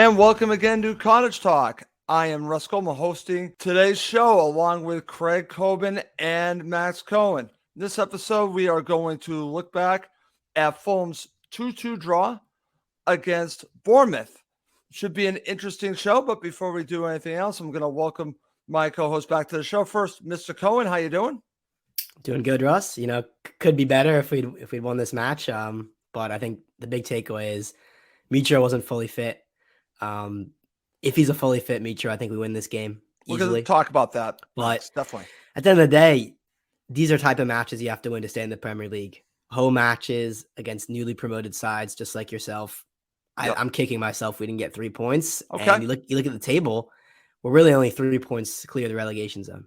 And welcome again to Cottage Talk. I am Russ Goldman hosting today's show along with Craig Coben and Max Cohen. This episode, we are going to look back at Fulham's 2-2 draw against Bournemouth. Should be an interesting show, but before we do anything else, I'm going to welcome my co-host back to the show. First, Mr. Cohen, how you doing? Doing good, Russ. Could be better if we'd won this match. But I think the big takeaway is Mitro wasn't fully fit. If he's a fully fit Mitro, I think we win this game easily. We're going to talk about that. But definitely, at the end of the day, these are type of matches you have to win to stay in the Premier League. Home matches against newly promoted sides, just like yourself. Yep. I'm kicking myself. We didn't get 3 points. Okay. And you look at the table, we're really only 3 points clear of the relegation zone.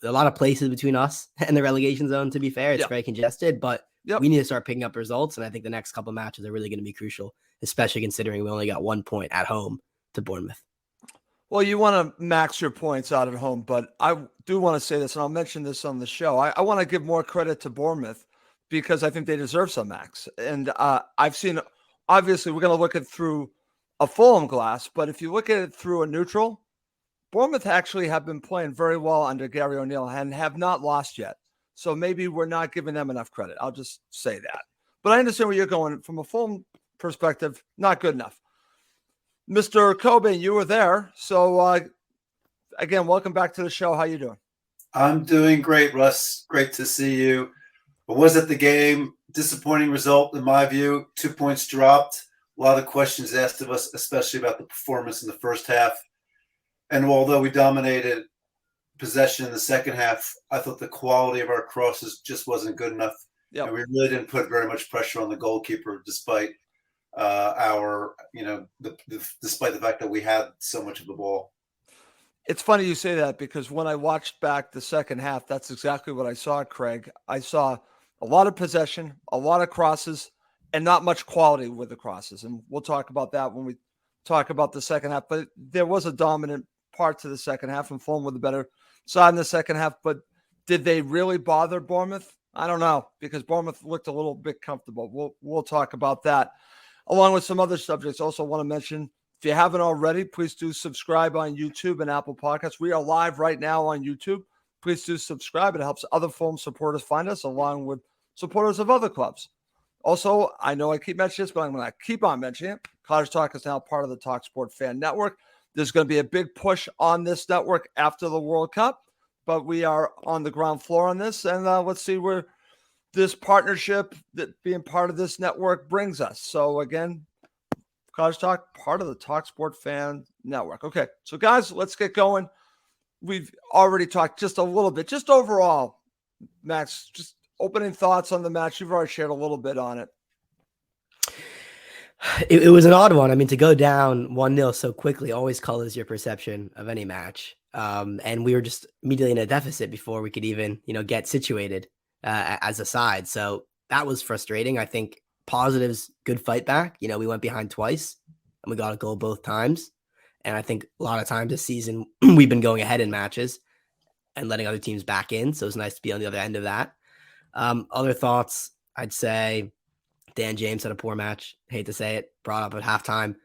A lot of places between us and the relegation zone, to be fair. It's very congested, but we need to start picking up results. And I think the next couple of matches are really going to be crucial, especially considering we only got 1 point at home to Bournemouth. Well, you want to max your points out at home, but I do want to say this, and I'll mention this on the show. I want to give more credit to Bournemouth because I think they deserve some max. And I've seen, obviously, we're going to look at it through a Fulham glass, but if you look at it through a neutral, Bournemouth actually have been playing very well under Gary O'Neill and have not lost yet. So maybe we're not giving them enough credit. I'll just say that. But I understand where you're going. From a Fulham perspective, not good enough. Mr. Coben, you were there. So, again, welcome back to the show. How you doing? I'm doing great, Russ. Great to see you. I was at the game. Disappointing result, in my view. 2 points dropped. A lot of questions asked of us, especially about the performance in the first half. And although we dominated possession in the second half, I thought the quality of our crosses just wasn't good enough. Yep. And we really didn't put very much pressure on the goalkeeper, despite despite the fact that we had so much of the ball. It's funny you say that because when I watched back the second half, that's exactly what I saw, Craig. I saw a lot of possession, a lot of crosses, and not much quality with the crosses. And we'll talk about that when we talk about the second half. But there was a dominant part to the second half, and Fulham with a better side in the second half. But did they really bother Bournemouth? I don't know, because Bournemouth looked a little bit comfortable. We'll talk about that, along with some other subjects. Also want to mention, if you haven't already, please do subscribe on YouTube and Apple Podcasts. We are live right now on YouTube. Please do subscribe. It helps other Fulham supporters find us, along with supporters of other clubs. Also, I know I keep mentioning this, but I'm going to keep on mentioning it. Cottage Talk is now part of the talkSPORT Fan Network. There's going to be a big push on this network after the World Cup, but we are on the ground floor on this, and let's see where this partnership, that being part of this network, brings us. So again, Cottage Talk, part of the talkSPORT Fan Network. Okay, so guys, let's get going. We've already talked just a little bit, just overall, Max, just opening thoughts on the match. You've already shared a little bit on it. It was an odd one. I mean, to go down 1-0 so quickly always colors your perception of any match. And we were just immediately in a deficit before we could even, get situated as a side. So that was frustrating. I think positives, good fight back. We went behind twice and we got a goal both times. And I think a lot of times this season, we've been going ahead in matches and letting other teams back in. So it's nice to be on the other end of that. Other thoughts, I'd say Dan James had a poor match. Hate to say it, brought up at halftime.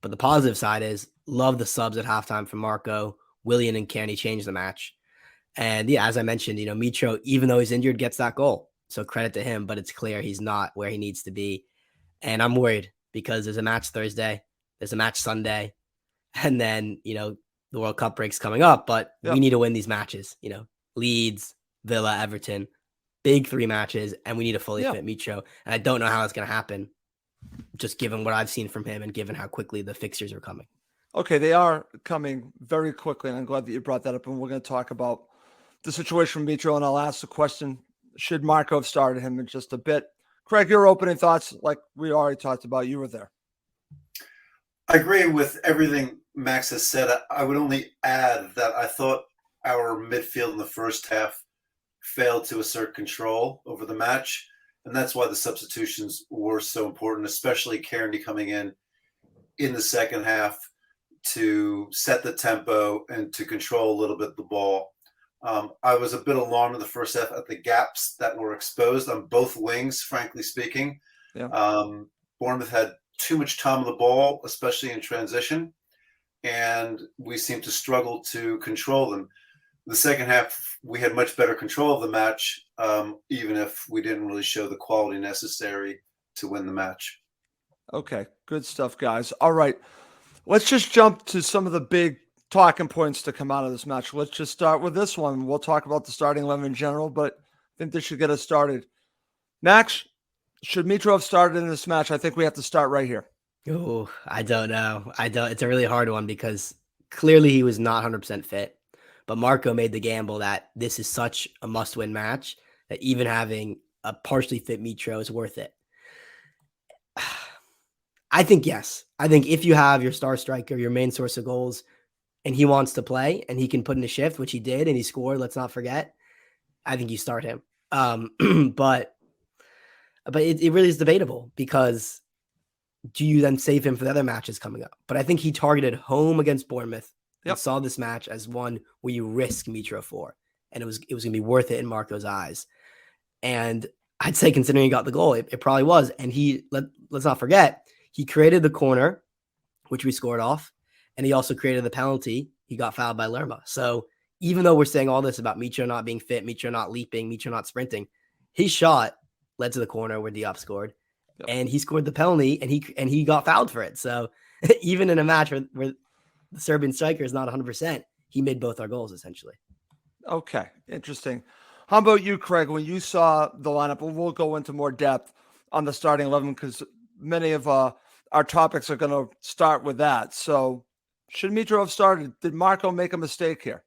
But the positive side is love the subs at halftime from Marco, Willian, and Kearney changed the match. And yeah, as I mentioned, Mitro, even though he's injured, gets that goal. So credit to him, but it's clear he's not where he needs to be. And I'm worried because there's a match Thursday, there's a match Sunday, and then, the World Cup break's coming up, but we need to win these matches, Leeds, Villa, Everton, big 3 matches, and we need a fully fit Mitro. And I don't know how it's going to happen, just given what I've seen from him and given how quickly the fixtures are coming. Okay, they are coming very quickly, and I'm glad that you brought that up. And we're going to talk about the situation with Mitro, and I'll ask the question, should Marco have started him in just a bit? Craig, your opening thoughts, like we already talked about, you were there. I agree with everything Max has said. I would only add that I thought our midfield in the first half failed to assert control over the match, and that's why the substitutions were so important, especially Kearney coming in the second half to set the tempo and to control a little bit the ball. I was a bit alarmed in the first half at the gaps that were exposed on both wings, frankly speaking. Yeah. Bournemouth had too much time on the ball, especially in transition, and we seemed to struggle to control them. The second half, we had much better control of the match, even if we didn't really show the quality necessary to win the match. Okay, good stuff, guys. All right, let's just jump to some of the big talking points to come out of this match. Let's just start with this one. We'll talk about the starting 11 in general, but I think this should get us started. Max, should Mitro have started in this match? I think we have to start right here. Oh, I don't know. It's a really hard one because clearly he was not 100% fit. But Marco made the gamble that this is such a must-win match that even having a partially fit Mitro is worth it. I think yes. I think if you have your star striker, your main source of goals, and he wants to play and he can put in a shift, which he did, and he scored, let's not forget, I think you start him. But it really is debatable because do you then save him for the other matches coming up? But I think he targeted home against Bournemouth and saw this match as one where you risk Mitro for, and it was going to be worth it in Marco's eyes. And I'd say considering he got the goal, it probably was. And let's not forget, he created the corner, which we scored off, and he also created the penalty. He got fouled by Lerma. So even though we're saying all this about Mitro not being fit, Mitro not leaping, Mitro not sprinting, his shot led to the corner where Diop scored. Yep. And he scored the penalty, and he got fouled for it. So even in a match where the Serbian striker is not 100%, he made both our goals, essentially. Okay, interesting. How about you, Craig? When you saw the lineup, we'll go into more depth on the starting 11 because many of our topics are going to start with that. So should Mitro have started? Did Marco make a mistake here?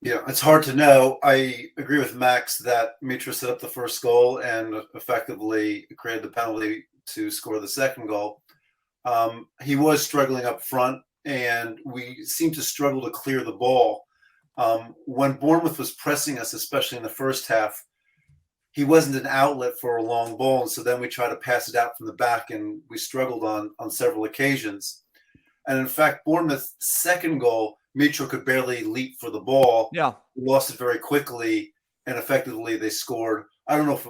Yeah, it's hard to know. I agree with Max that Mitro set up the first goal and effectively created the penalty to score the second goal. He was struggling up front, and we seemed to struggle to clear the ball. When Bournemouth was pressing us, especially in the first half, he wasn't an outlet for a long ball, and so then we tried to pass it out from the back, and we struggled on several occasions. And in fact, Bournemouth's second goal, Mitro could barely leap for the ball. Yeah. We lost it very quickly, and effectively they scored. I don't know if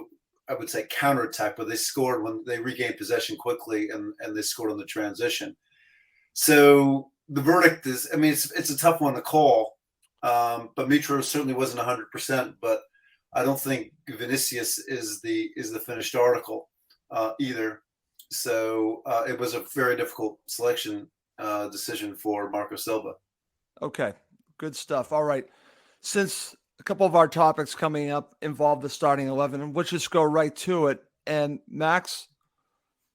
I would say counterattack, but they scored when they regained possession quickly, and they scored on the transition. So the verdict is, I mean, it's a tough one to call, but Mitro certainly wasn't 100%, but I don't think Vinicius is the finished article either. So it was a very difficult selection decision for Marco Silva. Okay, good stuff. All right. Since a couple of our topics coming up involve the starting 11, and we'll just go right to it. And Max,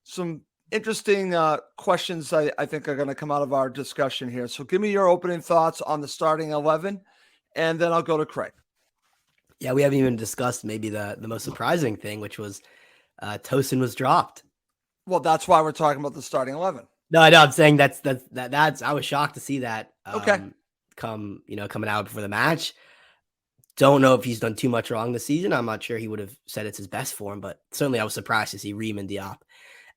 some interesting questions I think are going to come out of our discussion here. So give me your opening thoughts on the starting 11, and then I'll go to Craig. Yeah, we haven't even discussed maybe the most surprising thing, which was Tosin was dropped. Well, that's why we're talking about the starting 11. No, I know. I'm saying that's I was shocked to see that coming out before the match. Don't know if he's done too much wrong this season. I'm not sure he would have said it's his best form, but certainly I was surprised to see Ream and Diop.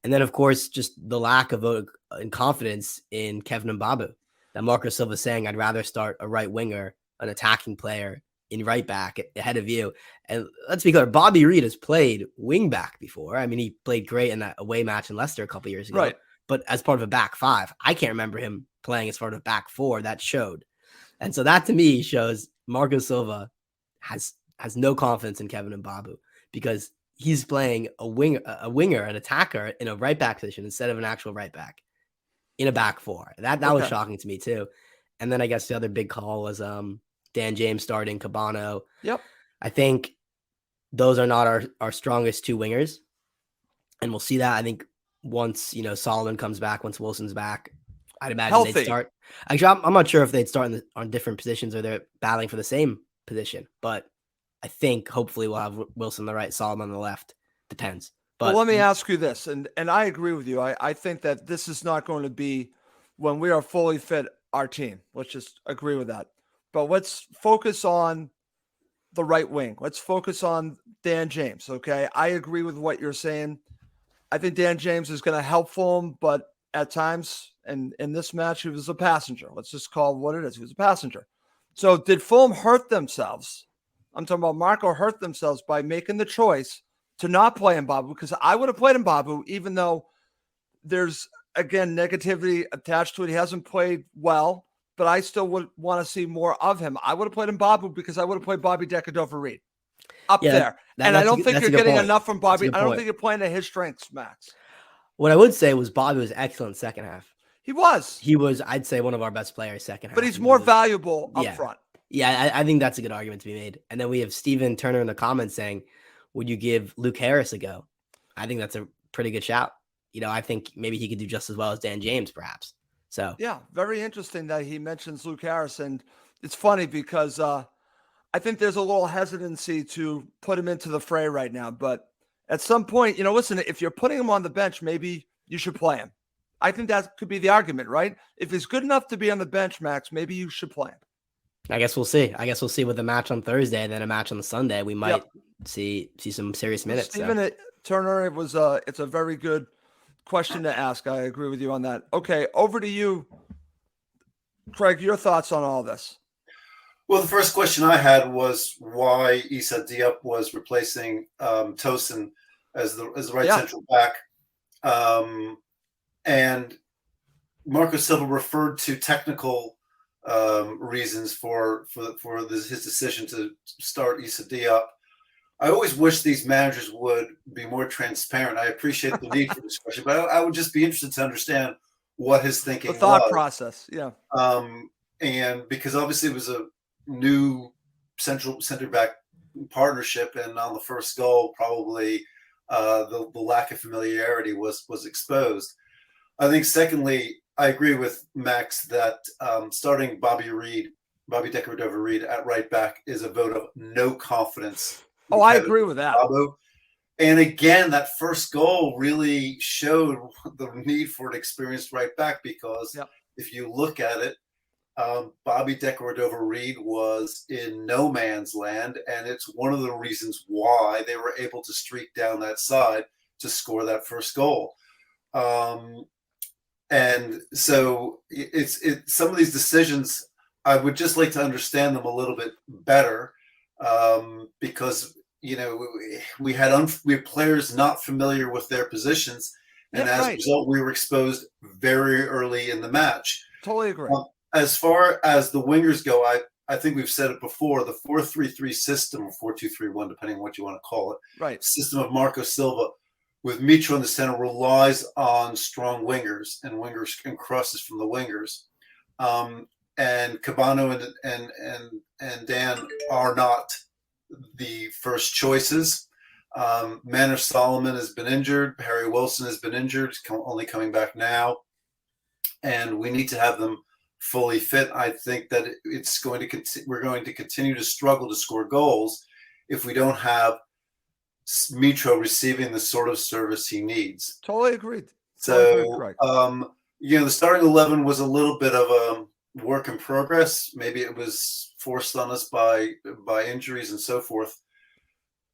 And then, of course, just the lack of confidence in Kevin Mbabu. That Marco Silva saying, I'd rather start a right winger, an attacking player, in right back ahead of you. And let's be clear, Bobby Reed has played wing back before. I mean, he played great in that away match in Leicester a couple years ago. Right. But as part of a back five, I can't remember him playing as part of a back four. That showed. And so that to me shows Marco Silva has no confidence in Kevin Mbabu because he's playing a winger, an attacker in a right back position instead of an actual right back in a back four. That was shocking to me too. And then I guess the other big call was Dan James starting Cabano. Yep. I think those are not our strongest two wingers. And we'll see that. I think once, Solomon comes back, once Wilson's back, I'd imagine they'd start. Actually, I'm not sure if they'd start on different positions or they're battling for the same position. But I think hopefully we'll have Wilson on the right, Solomon on the left. Depends. But well, let me ask you this, and I agree with you. I think that this is not going to be when we are fully fit, our team. Let's just agree with that. But let's focus on the right wing. Let's focus on Dan James, okay? I agree with what you're saying. I think Dan James is going to help Fulham, but at times, and in this match, he was a passenger. Let's just call it what it is. He was a passenger. So did Fulham hurt themselves? I'm talking about Marco hurt themselves by making the choice to not play Mbabu, because I would have played Mbabu, even though there's, again, negativity attached to it. He hasn't played well, but I still would want to see more of him. I would have played him Babu because I would have played Bobby Decordova-Reid up there. And I don't think you're getting enough from Bobby. I don't think you're playing to his strengths, Max. What I would say was Bobby was excellent second half. He was, I'd say, one of our best players second half. But he's more valuable up front. Yeah, I think that's a good argument to be made. And then we have Steven Turner in the comments saying, would you give Luke Harris a go? I think that's a pretty good shout. I think maybe he could do just as well as Dan James, perhaps. So yeah, very interesting that he mentions Luke Harris. And it's funny because I think there's a little hesitancy to put him into the fray right now. But at some point, listen, if you're putting him on the bench, maybe you should play him. I think that could be the argument, right? If he's good enough to be on the bench, Max, maybe you should play him. I guess we'll see. With the match on Thursday and then a match on the Sunday, we might see some serious minutes. Steven Turner, it's a very good question to ask. I agree with you on that. Okay, over to you, Craig. Your thoughts on all this? Well, the first question I had was why Issa Diop was replacing Tosin as the right central back, and Marco Silva referred to technical reasons for his decision to start Issa Diop. I always wish these managers would be more transparent. I appreciate the need for this question, but I would just be interested to understand what his thinking was. The thought process, yeah. And because obviously it was a new center back partnership, and on the first goal, probably the lack of familiarity was exposed. I think secondly, I agree with Max that starting Bobby Decordova-Reid at right back is a vote of no confidence. Oh, I agree with that. And again, that first goal really showed the need for an experienced right back because if you look at it, Bobby Decordova-Reid was in no man's land, and it's one of the reasons why they were able to streak down that side to score that first goal. And so it's some of these decisions, I would just like to understand them a little bit better because, we had players not familiar with their positions. And as a result, we were exposed very early in the match. Totally agree. As far as the wingers go, I think we've said it before, the 4-3-3 system, or 4-2-3-1, depending on what you want to call it, system of Marco Silva, with Mitro in the center, relies on strong wingers and crosses from the wingers. And Cabano and Dan are not the first choices. Manor Solomon has been injured. Harry Wilson has been injured, only coming back now. And we need to have them fully fit. I think that we're going to continue to struggle to score goals if we don't have Mitro receiving the sort of service he needs. Totally agreed. So, the starting 11 was a little bit of a work in progress. Maybe it was forced on us by injuries and so forth.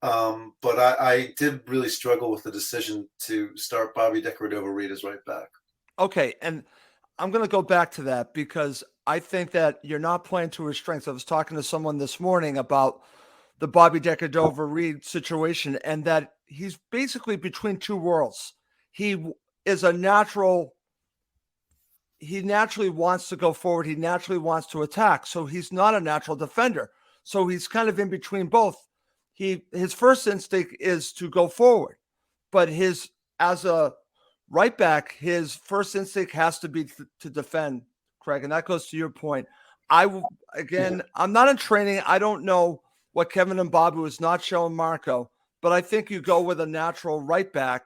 But I did really struggle with the decision to start Bobby Decordova-Reid as right back. Okay, and I'm going to go back to that because I think that you're not playing to his strengths. I was talking to someone this morning about the Bobby Decordova-Reid situation and that he's basically between two worlds. He is he naturally wants to go forward. He naturally wants to attack. So he's not a natural defender. So he's kind of in between both. His first instinct is to go forward, but as a right back, his first instinct has to be to defend, Craig. And that goes to your point. I'm not in training. I don't know what Kevin and Babu is not showing Marco, but I think you go with a natural right back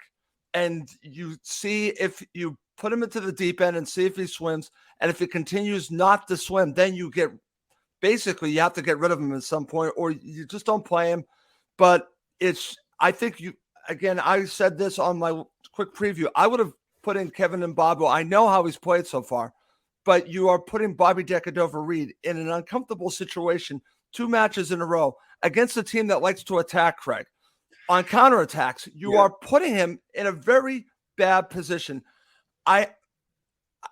and you see if you put him into the deep end and see if he swims. And if he continues not to swim, then you have to get rid of him at some point, or you just don't play him. But I said this on my quick preview. I would have put in Kevin and Babu. I know how he's played so far, but you are putting Bobby Decordova-Reid in an uncomfortable situation 2 matches in a row against a team that likes to attack, Craig. On counterattacks, you are putting him in a very bad position. I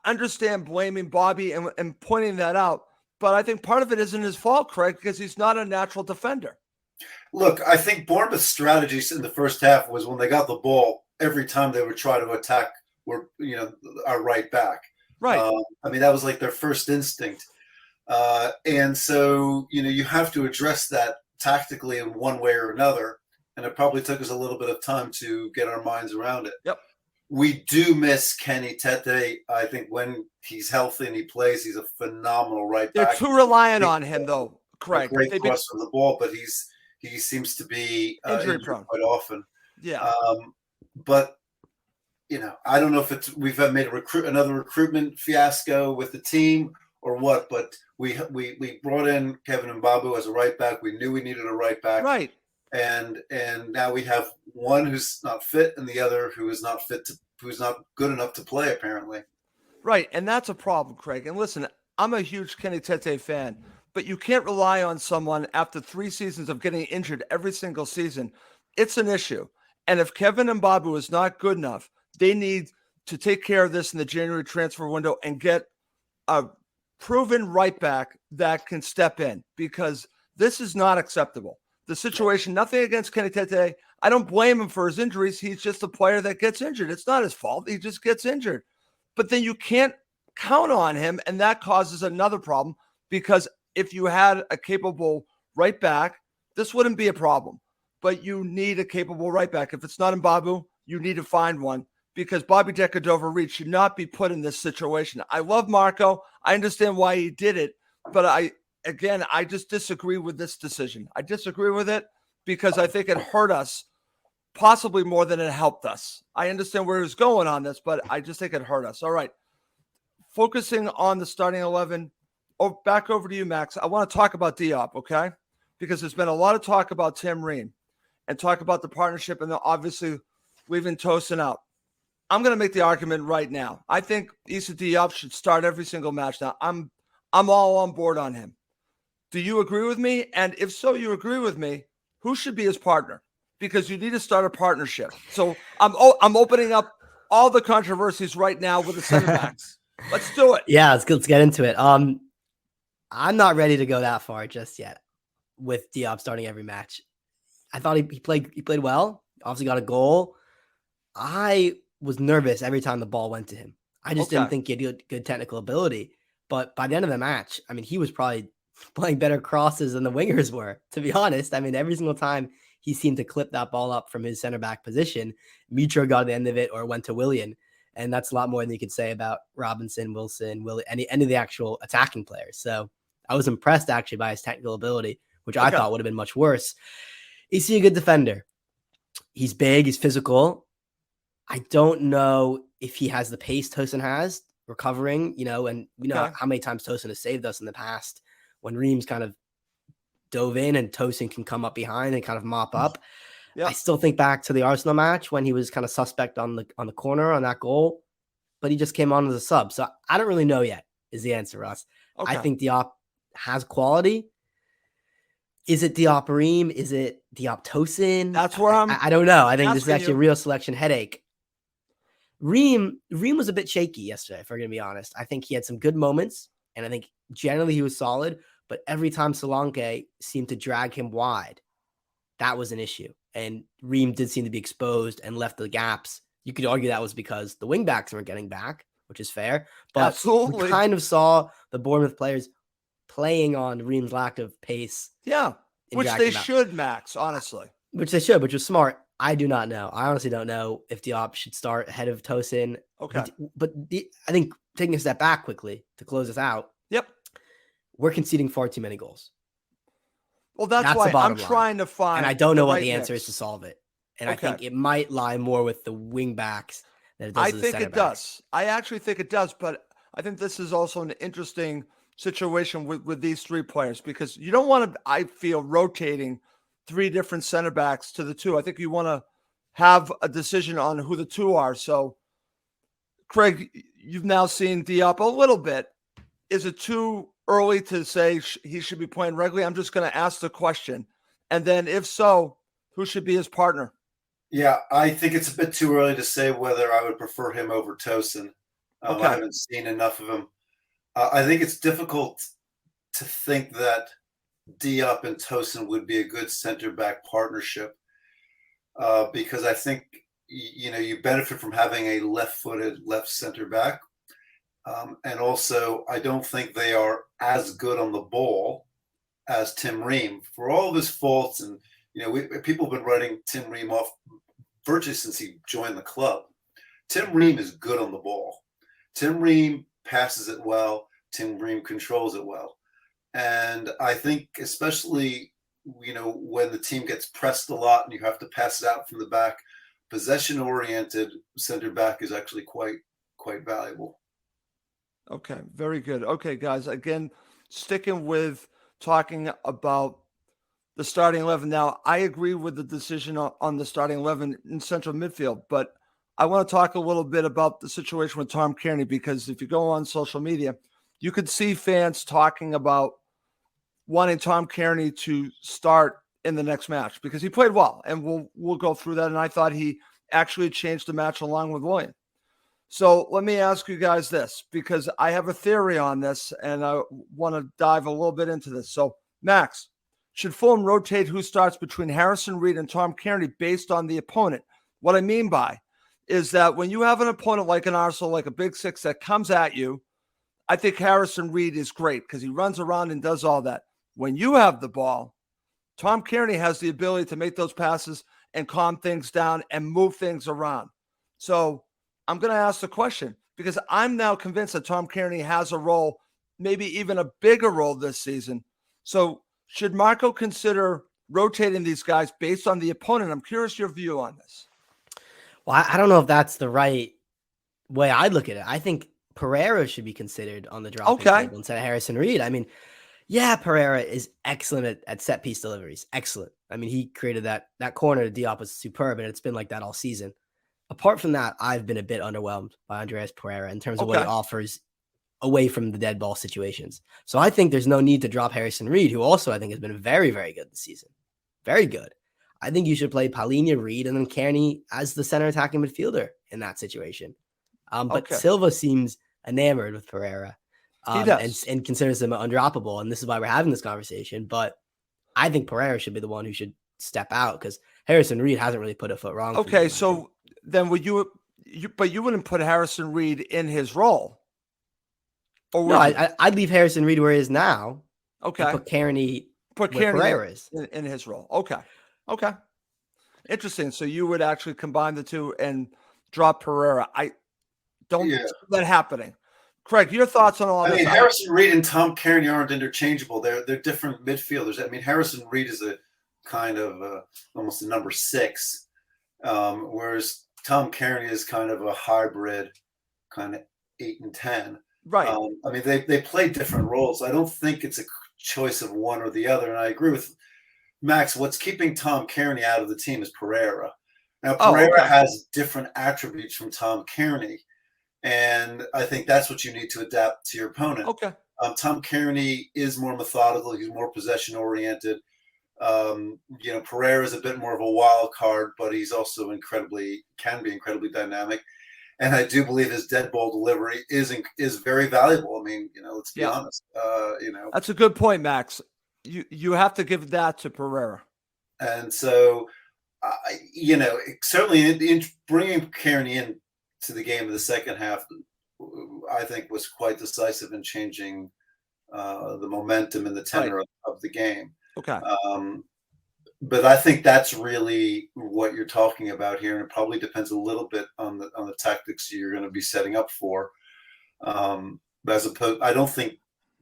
understand blaming Bobby and pointing that out, but I think part of it isn't his fault, Craig, because he's not a natural defender. Look, I think Bournemouth's strategies in the first half was when they got the ball, every time they would try to attack our right back. Right. I mean, that was like their first instinct. And so, you have to address that tactically in one way or another. And it probably took us a little bit of time to get our minds around it. Yep. We do miss Kenny Tete. I think when he's healthy and he plays, he's a phenomenal right They're back. too reliant on him, though, Craig. Great cross from the ball, but he seems to be injury prone quite often. Yeah. But I don't know if we've made another recruitment fiasco with the team or what. But we brought in Kevin Mbabu as a right back. We knew we needed a right back. Right. And now we have one who's not fit and the other who is not who's not good enough to play, apparently. Right. And that's a problem, Craig. And listen, I'm a huge Kenny Tete fan, but you can't rely on someone after 3 seasons of getting injured every single season. It's an issue. And if Kevin Mbabu is not good enough, they need to take care of this in the January transfer window and get a proven right back that can step in, because this is not acceptable. The situation, nothing against Kenny Tete. I don't blame him for his injuries. He's just a player that gets injured. It's not his fault. He just gets injured. But then you can't count on him, and that causes another problem, because if you had a capable right back, this wouldn't be a problem. But you need a capable right back. If it's not Mbabu, you need to find one, because Bobby Decordova-Reid should not be put in this situation. I love Marco. I understand why he did it, but I just disagree with this decision. I disagree with it because I think it hurt us possibly more than it helped us. I understand where he was going on this, but I just think it hurt us. All right. Focusing on the starting 11. Oh, back over to you, Max. I want to talk about Diop, okay? Because there's been a lot of talk about Tim Ream and talk about the partnership and obviously leaving Tosin out. I'm going to make the argument right now. I think Issa Diop should start every single match now. I'm all on board on him. Do you agree with me? And if so, you agree with me, who should be his partner? Because you need to start a partnership. So I'm opening up all the controversies right now with the center backs. Let's do it. Yeah, let's get into it. I'm not ready to go that far just yet with Diop starting every match. I thought he played well. Obviously got a goal. I was nervous every time the ball went to him. I just didn't think he had good technical ability. But by the end of the match, I mean, he was probably playing better crosses than the wingers were, to be honest. I mean, every single time he seemed to clip that ball up from his center back position, Mitro got the end of it or went to Willian. And that's a lot more than you could say about Robinson, Wilson, any of the actual attacking players. So I was impressed actually by his technical ability, which I thought would have been much worse. Is he a good defender? He's big, he's physical. I don't know if he has the pace Tosin has recovering, and we know how many times Tosin has saved us in the past when Reams kind of dove in and Tosin can come up behind and kind of mop up. Yep. I still think back to the Arsenal match when he was kind of suspect on the corner on that goal, but he just came on as a sub. So I don't really know yet is the answer, Russ. Okay. I think Diop has quality. Is it Diop Ream? Is it Diop Tosin? That's where I don't know. I think this is actually a real selection headache. Ream was a bit shaky yesterday, if we're going to be honest. I think he had some good moments, and I think generally he was solid, but every time Solanke seemed to drag him wide, that was an issue. And Ream did seem to be exposed and left the gaps. You could argue that was because the wingbacks weren't getting back, which is fair. But absolutely, we kind of saw the Bournemouth players playing on Ream's lack of pace. Yeah, which they should, Max, honestly. Which they should, which was smart. I do not know. I honestly don't know if Diop should start ahead of Tosin. Okay. But I think taking a step back quickly to close this out. Yep. We're conceding far too many goals. Well, that's why I'm trying to find. And I don't know what the answer is to solve it. And I think it might lie more with the wing backs than it does with the center backs. I actually think it does. But I think this is also an interesting situation with these 3 players, because you don't want to, I feel, rotating 3 different center backs to the 2. I think you want to have a decision on who the 2 are. So, Craig, you've now seen Diop a little bit. Is it too early to say he should be playing regularly? I'm just going to ask the question. And then if so, who should be his partner? Yeah, I think it's a bit too early to say whether I would prefer him over Tosin. I haven't seen enough of him. I think it's difficult to think that Diop and Tosin would be a good center back partnership because I think, you benefit from having a left-footed left center back. And also, I don't think they are as good on the ball as Tim Ream. For all of his faults, and people have been writing Tim Ream off virtually since he joined the club. Tim Ream is good on the ball. Tim Ream passes it well. Tim Ream controls it well. And I think especially, when the team gets pressed a lot and you have to pass it out from the back, possession-oriented center back is actually quite valuable. Okay, very good. Okay, guys, again, sticking with talking about the starting 11. Now, I agree with the decision on the starting 11 in central midfield, but I want to talk a little bit about the situation with Tom Kearney, because if you go on social media, you could see fans talking about wanting Tom Kearney to start in the next match because he played well, and we'll go through that. And I thought he actually changed the match along with William. So let me ask you guys this, because I have a theory on this and I want to dive a little bit into this. So, Max, should Fulham rotate who starts between Harrison Reed and Tom Kearney based on the opponent? What I mean by is that when you have an opponent like an Arsenal, like a Big Six that comes at you, I think Harrison Reed is great because he runs around and does all that. When you have the ball, Tom Kearney has the ability to make those passes and calm things down and move things around. So I'm going to ask the question because I'm now convinced that Tom Kearney has a role, maybe even a bigger role this season. So should Marco consider rotating these guys based on the opponent? I'm curious your view on this. Well, I don't know if that's the right way I'd look at it. I think Pereira should be considered on the dropping table instead of Harrison Reed. I mean, yeah, Pereira is excellent at set piece deliveries. Excellent. I mean, he created that corner to Diop was superb, and it's been like that all season. Apart from that, I've been a bit underwhelmed by Andreas Pereira in terms of what he offers away from the dead ball situations. So I think there's no need to drop Harrison Reed, who also I think has been very, very good this season. Very good. I think you should play Palhinha, Reed, and then Kearney as the center attacking midfielder in that situation. But Silva seems enamored with Pereira and considers him undroppable. And this is why we're having this conversation. But I think Pereira should be the one who should step out because Harrison Reed hasn't really put a foot wrong. Okay, so then would you wouldn't put Harrison Reed in his role? Or no, I'd leave Harrison Reed where he is now. Okay. Put Kearney where Pereira is. In his role. Okay. Interesting. So you would actually combine the two and drop Pereira. I don't see that happening. Craig, your thoughts on all this? I mean, Harrison Reed and Tom Kearney aren't interchangeable. They're different midfielders. I mean, Harrison Reed is a kind of almost a number 6, whereas Tom Kearney is kind of a hybrid, kind of 8 and 10. Right. I mean, they play different roles. I don't think it's a choice of one or the other. And I agree with Max. What's keeping Tom Kearney out of the team is Pereira. Now, Pereira has different attributes from Tom Kearney. And I think that's what you need to adapt to your opponent. Okay. Tom Kearney is more methodical. He's more possession oriented. Pereira is a bit more of a wild card, but he's also can be incredibly dynamic. And I do believe his dead ball delivery is very valuable. I mean, let's be honest. That's a good point, Max. You have to give that to Pereira. And so, certainly in bringing Kearney in to the game of the second half, I think was quite decisive in changing the momentum and the tenor of the game. Okay. But I think that's really what you're talking about here, and it probably depends a little bit on the tactics you're going to be setting up for. But as opposed, I don't think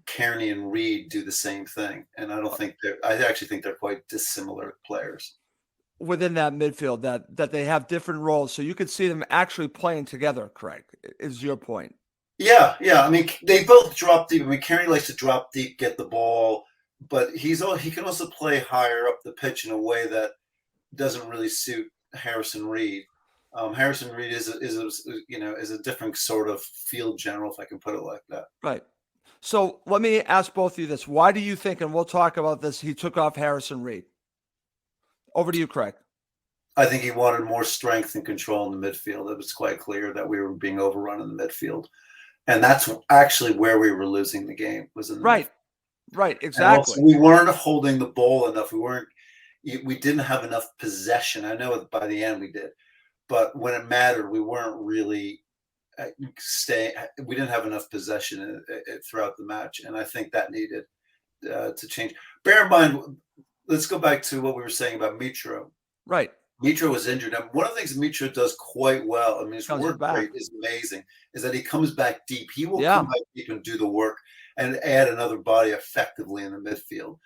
Kearney and Reed do the same thing, and I actually think they're quite dissimilar players within that midfield. That they have different roles, so you could see them actually playing together. Craig, is your point? Yeah. I mean, they both drop deep. I mean, Kearney likes to drop deep, get the ball. But he can also play higher up the pitch in a way that doesn't really suit Harrison Reed. Harrison Reed is a different sort of field general, if I can put it like that. Right. So let me ask both of you this: why do you think, and we'll talk about this, he took off Harrison Reed? Over to you, Craig. I think he wanted more strength and control in the midfield. It was quite clear that we were being overrun in the midfield, and that's actually where we were losing the game. Was in the midfield. Right, exactly. Also, we weren't holding the ball enough. We didn't have enough possession. I know by the end we did, but when it mattered, we weren't really staying. We didn't have enough possession throughout the match, and I think that needed to change. Bear in mind, let's go back to what we were saying about Mitro. Right. Mitro was injured. And one of the things Mitro does quite well, I mean, his work rate is amazing, is that he comes back deep. He will come back deep and do the work and add another body effectively in the midfield.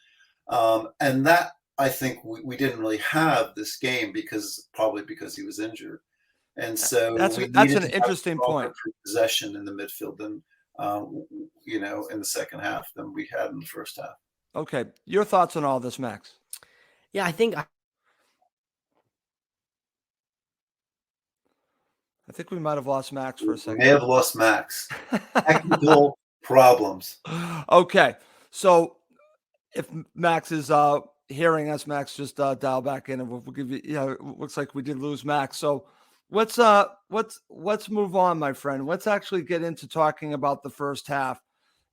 And that, I think, we didn't really have this game probably because he was injured. And so that's an interesting point. Possession in the midfield than, in the second half than we had in the first half. Okay. Your thoughts on all this, Max? Yeah, I think we might have lost Max for a second. We may have lost Max. Technical problems. Okay. So if Max is hearing us, Max, just dial back in and we'll give you, it looks like we did lose Max. So let's move on, my friend. Let's actually get into talking about the first half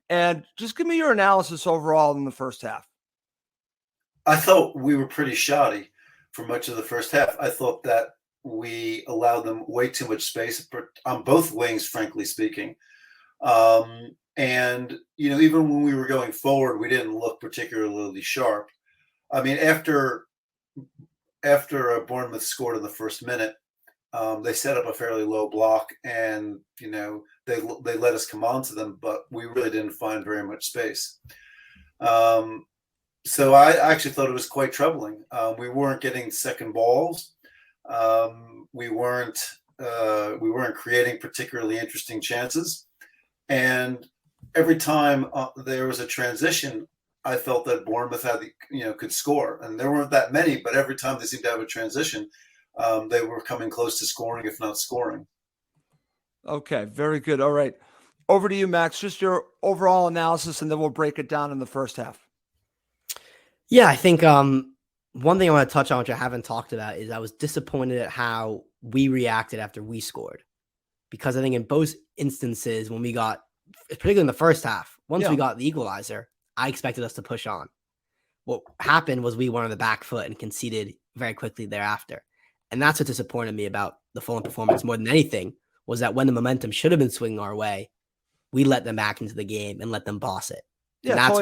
and just give me your analysis overall in the first half. I thought we were pretty shoddy for much of the first half. I thought that we allowed them way too much space on both wings, frankly speaking. And, even when we were going forward, we didn't look particularly sharp. I mean, after Bournemouth scored in the first minute, they set up a fairly low block and, they let us come on to them, but we really didn't find very much space. So I actually thought it was quite troubling. We weren't getting second balls. We weren't creating particularly interesting chances. And every time there was a transition, I felt that Bournemouth could score, and there weren't that many. But every time they seemed to have a transition, they were coming close to scoring, if not scoring. Okay, very good. All right, over to you, Max. Just your overall analysis, and then we'll break it down in the first half. Yeah, I think one thing I want to touch on, which I haven't talked about, is I was disappointed at how we reacted after we scored, because I think in both instances when we got, particularly in the first half, once we got the equalizer, I expected us to push on. What happened was we went on the back foot and conceded very quickly thereafter. And that's what disappointed me about the Fulham performance more than anything, was that when the momentum should have been swinging our way, we let them back into the game and let them boss it. Yeah, and that's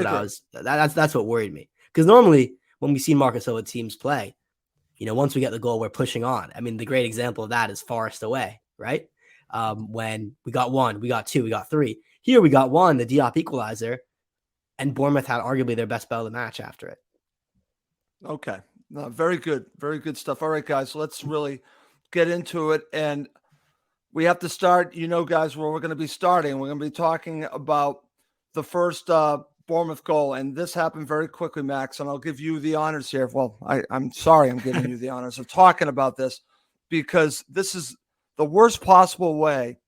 totally that's what worried me. Because normally when we see Marcus Silva teams play, once we get the goal, we're pushing on. I mean, the great example of that is Forest away, right? When we got 1, we got 2, we got 3. Here we got 1, the Diop equalizer, and Bournemouth had arguably their best spell of the match after it. Okay. No, very good. Very good stuff. All right, guys, let's really get into it. And we have to start, guys, where we're going to be starting. We're going to be talking about the first Bournemouth goal. And this happened very quickly, Max, and I'll give you the honors here. Well, I'm sorry I'm giving you the honors of talking about this, because this is the worst possible way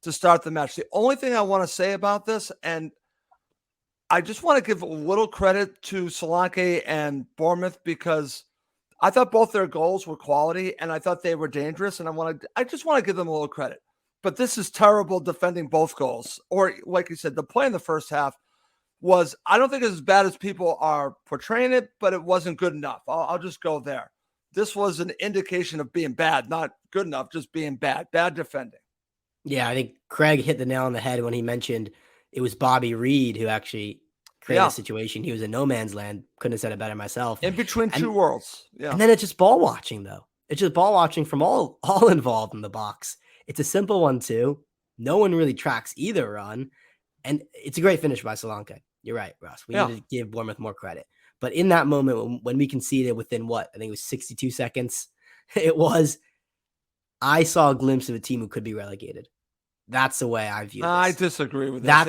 to start the match. The only thing I want to say about this, and I just want to give a little credit to Solanke and Bournemouth, because I thought both their goals were quality and I thought they were dangerous, and I just want to give them a little credit. But this is terrible defending both goals. Or like you said, the play in the first half was, I don't think it's as bad as people are portraying it, but it wasn't good enough. I'll just go there. This was an indication of being bad, not good enough, just being bad defending. Yeah, I think Craig hit the nail on the head when he mentioned it was Bobby Reed who actually created a situation. He was in no man's land. Couldn't have said it better myself. In between two worlds. Yeah. And then it's just ball watching, though. It's just ball watching from all involved in the box. It's a simple 1-2. No one really tracks either run. And it's a great finish by Solanke. You're right, Russ. We need to give Bournemouth more credit. But in that moment, when we conceded within I think it was 62 seconds, I saw a glimpse of a team who could be relegated. That's the way I view this. I disagree with that.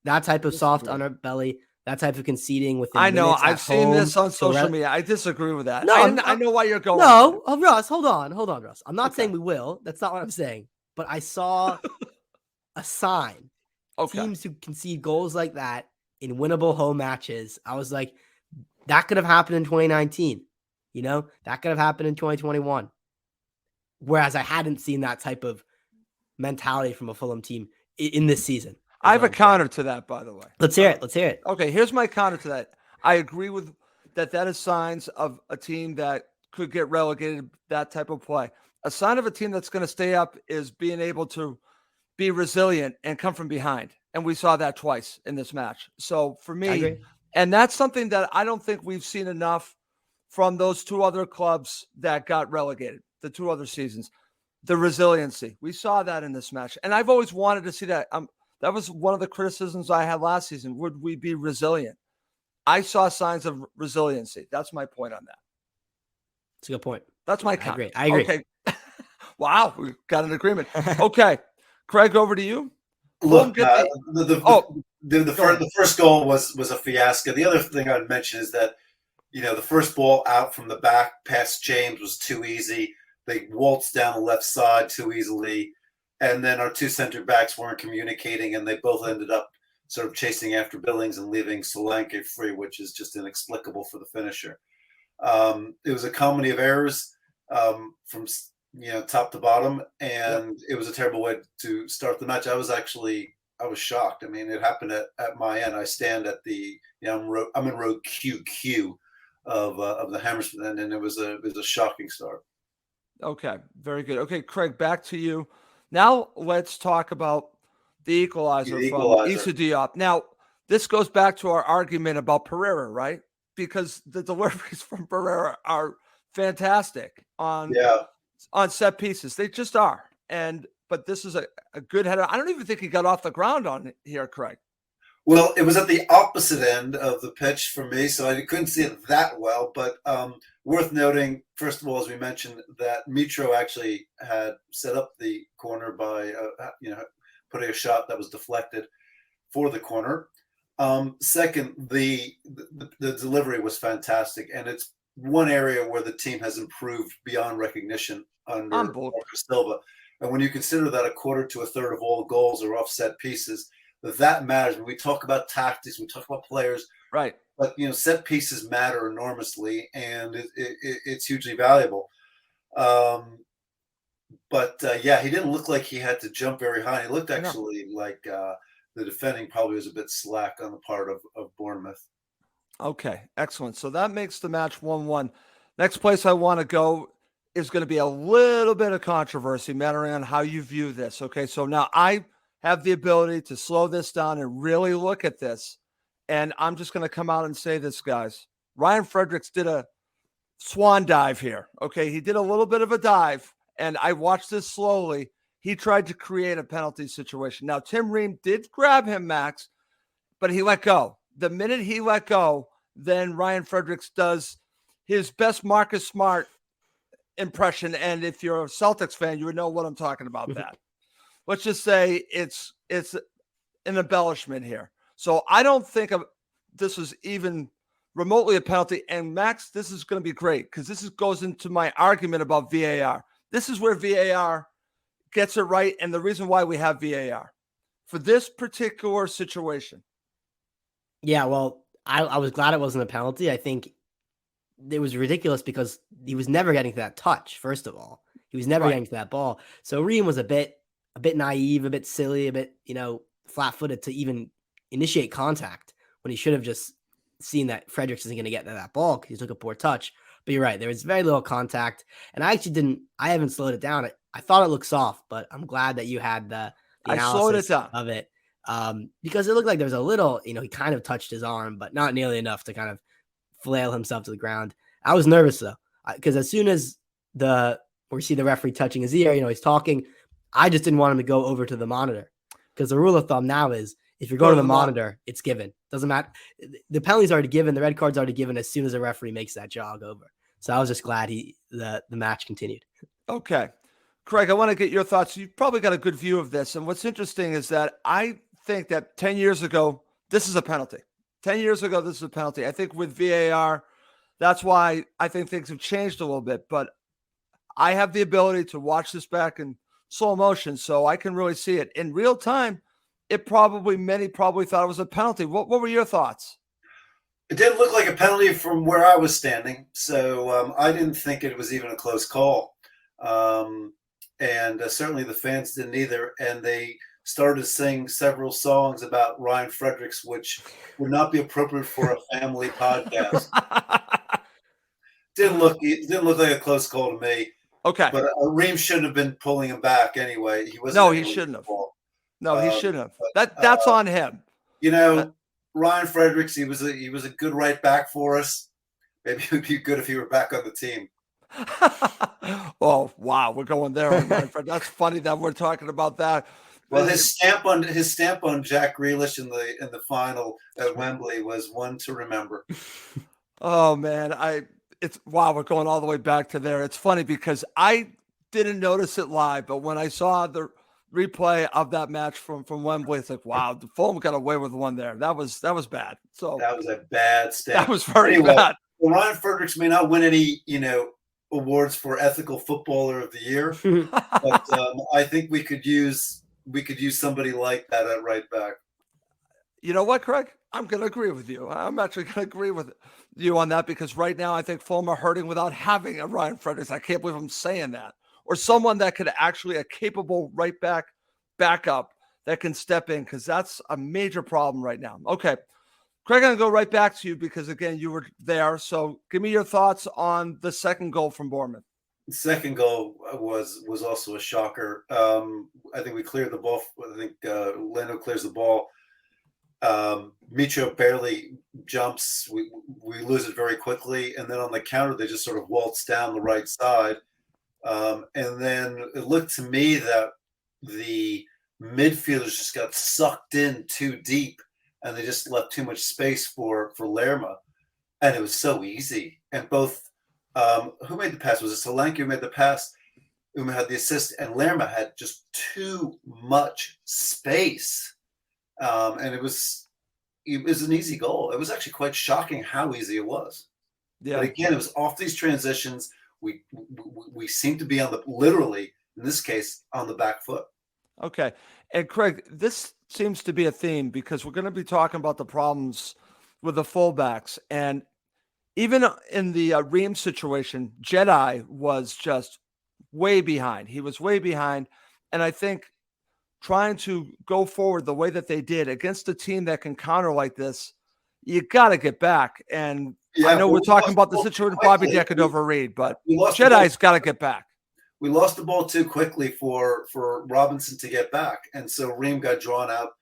That type of soft underbelly, that type of conceding within I know. minutes I've seen this on social media. I disagree with that. No, I know why you're going. No, Russ, hold on, Russ. I'm not saying we will. That's not what I'm saying. But I saw a sign. Teams who concede goals like that in winnable home matches, I was like, that could have happened in 2019. That could have happened in 2021. Whereas I hadn't seen that type of mentality from a Fulham team in this season. I have a counter to that, by the way. Let's hear it. Okay, here's my counter to that. I agree with that. That is signs of a team that could get relegated, that type of play. A sign of a team that's going to stay up is being able to be resilient and come from behind. And we saw that twice in this match. So for I me, agree. and that's something that I don't think we've seen enough from those two other clubs that got relegated, the two other seasons. The resiliency. We saw that in this match. And I've always wanted to see that. That was one of the criticisms I had last season. Would we be resilient? I saw signs of resiliency. That's my point on that. That's a good point. That's my I agree. comment. I agree. Okay. Wow, we got an agreement. Okay, Craig, over to you. Look, Fulham the first goal was a fiasco. The other thing I would mention is that, the first ball out from the back past James was too easy. They waltzed down the left side too easily. And then our two center backs weren't communicating, and they both ended up sort of chasing after Billings and leaving Solanke free, which is just inexplicable for the finisher. It was a comedy of errors from top to bottom, and it was a terrible way to start the match. I was shocked. I mean, it happened at my end. I stand at the I'm in row QQ of the Hammersmith end, and it was a shocking start. Okay, very good. Okay, Craig, back to you. Now let's talk about the equalizer from Issa Diop. Now, this goes back to our argument about Pereira, right? Because the deliveries from Pereira are fantastic on set pieces. They just are. But this is a good header. I don't even think he got off the ground on here, Craig. Well, it was at the opposite end of the pitch for me, so I couldn't see it that well. But worth noting, first of all, as we mentioned, that Mitro actually had set up the corner by putting a shot that was deflected for the corner. Second, the delivery was fantastic, and it's one area where the team has improved beyond recognition under Marcus Silva. And when you consider that a quarter to a third of all goals are offset pieces, that matters. When we talk about tactics, we talk about players, right? But set pieces matter enormously, and it's hugely valuable. But he didn't look like he had to jump very high. He looked actually like the defending probably was a bit slack on the part of Bournemouth. Okay, excellent. So that makes the match 1-1. Next place I want to go is going to be a little bit of controversy mattering on how you view this. Okay, so now I have the ability to slow this down and really look at this. And I'm just going to come out and say this, guys. Ryan Fredericks did a swan dive here. Okay, he did a little bit of a dive, and I watched this slowly. He tried to create a penalty situation. Now, Tim Ream did grab him, Max, but he let go. The minute he let go, then Ryan Fredericks does his best Marcus Smart impression. And if you're a Celtics fan, you would know what I'm talking about that. Let's just say it's an embellishment here. So I don't think this was even remotely a penalty. And Max, this is going to be great because this goes into my argument about VAR. This is where VAR gets it right, and the reason why we have VAR for this particular situation. Yeah, well, I was glad it wasn't a penalty. I think it was ridiculous because he was never getting to that touch, first of all. He was never getting to that ball. So Ream was a bit naive, a bit silly, a bit, flat-footed to even initiate contact when he should have just seen that Fredericks isn't going to get to that ball because he took a poor touch. But you're right, there was very little contact. And I haven't slowed it down. I thought it looked soft, but I'm glad that you had the analysis of it. Because it looked like there was a little, he kind of touched his arm, but not nearly enough to kind of flail himself to the ground. I was nervous though, because as soon as we see the referee touching his ear, he's talking, I just didn't want him to go over to the monitor, because the rule of thumb now is if you're going to the monitor, it's given. Doesn't matter. The penalty's already given. The red card's already given as soon as the referee makes that jog over. So I was just glad the match continued. Okay. Craig, I want to get your thoughts. You've probably got a good view of this. And what's interesting is that I think that 10 years ago, this is a penalty. 10 years ago, this is a penalty. I think with VAR, that's why I think things have changed a little bit. But I have the ability to watch this back in slow motion, so I can really see it. In real time, many probably thought it was a penalty. What were your thoughts? It didn't look like a penalty from where I was standing, so I didn't think it was even a close call. And certainly the fans didn't either. And they started to sing several songs about Ryan Fredericks, which would not be appropriate for a family podcast. Didn't look like a close call to me. Okay. But Ream shouldn't have been pulling him back anyway. He wasn't. No, he shouldn't have. No, he shouldn't have. That's on him. Ryan Fredericks, he was a good right back for us. Maybe it would be good if he were back on the team. Oh, wow, we're going there on Ryan Fredericks. That's funny that we're talking about that. Well, his stamp on Jack Grealish in the final at Wembley was one to remember. Oh man, we're going all the way back to there. It's funny because I didn't notice it live, but when I saw the replay of that match from Wembley, it's like, wow, the Fulham got away with one there. That was bad. So that was a bad stamp. That was very bad. Well, Ryan Fredericks may not win any, awards for ethical footballer of the year, but I think we could use somebody like that at right back. You know what, Craig? I'm going to agree with you. I'm actually going to agree with you on that because right now I think Fulham are hurting without having a Ryan Fredericks. I can't believe I'm saying that. Or someone that could actually a capable right back backup that can step in because that's a major problem right now. Okay. Craig, I'm going to go right back to you because, again, you were there. So give me your thoughts on the second goal from Bournemouth. The second goal was also a shocker. I think we cleared the ball. I think Leno clears the ball. Micho barely jumps. We lose it very quickly. And then on the counter, they just sort of waltz down the right side. And then it looked to me that the midfielders just got sucked in too deep. And they just left too much space for Lerma. And it was so easy. And both, who made the pass? Was it Solanke who made the pass? Who had the assist? And Lerma had just too much space. And it was an easy goal. It was actually quite shocking how easy it was. Yeah. But again, it was off these transitions. We seem to be literally, in this case, on the back foot. Okay. And Craig, this seems to be a theme because we're going to be talking about the problems with the fullbacks. And even in the Ream situation, Jedi was just way behind. He was way behind. And I think trying to go forward the way that they did against a team that can counter like this, you got to get back. And I know we're talking about the situation with Bobby Deckard over Reed, but Jedi's got to get back. We lost the ball too quickly for Robinson to get back, and so Ream got drawn out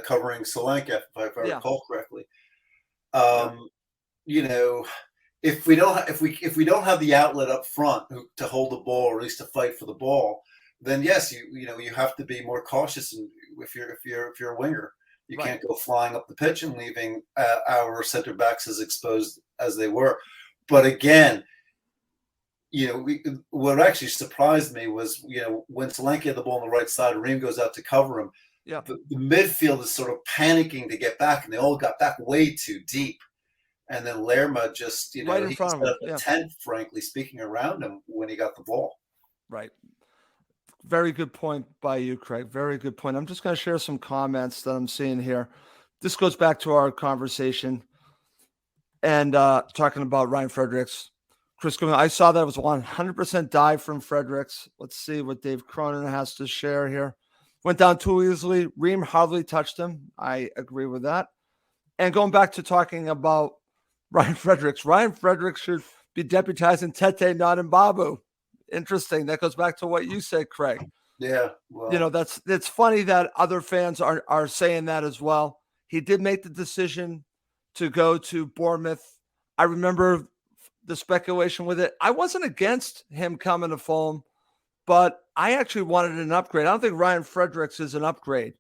covering Solanke, if I recall correctly. If we don't have the outlet up front to hold the ball or at least to fight for the ball, then yes, you have to be more cautious. And if you're a winger, you can't go flying up the pitch and leaving our center backs as exposed as they were. But again, what actually surprised me was, when Solanke had the ball on the right side, Ream goes out to cover him. Yeah. The midfield is sort of panicking to get back, and they all got back way too deep. And then Lerma just, right in front of him. A tent, frankly speaking, around him when he got the ball. Right. Very good point by you, Craig. Very good point. I'm just going to share some comments that I'm seeing here. This goes back to our conversation and talking about Ryan Fredericks. Chris, I saw that it was 100% dive from Fredericks. Let's see what Dave Cronin has to share here. Went down too easily. Ream hardly touched him. I agree with that. And going back to talking about Ryan Fredericks should be deputizing Tete, not Mbabu. Interesting. That goes back to what you said, Craig. Yeah. Well, it's funny that other fans are saying that as well. He did make the decision to go to Bournemouth. I remember the speculation with it. I wasn't against him coming to Fulham, but I actually wanted an upgrade. I don't think Ryan Fredericks is an upgrade,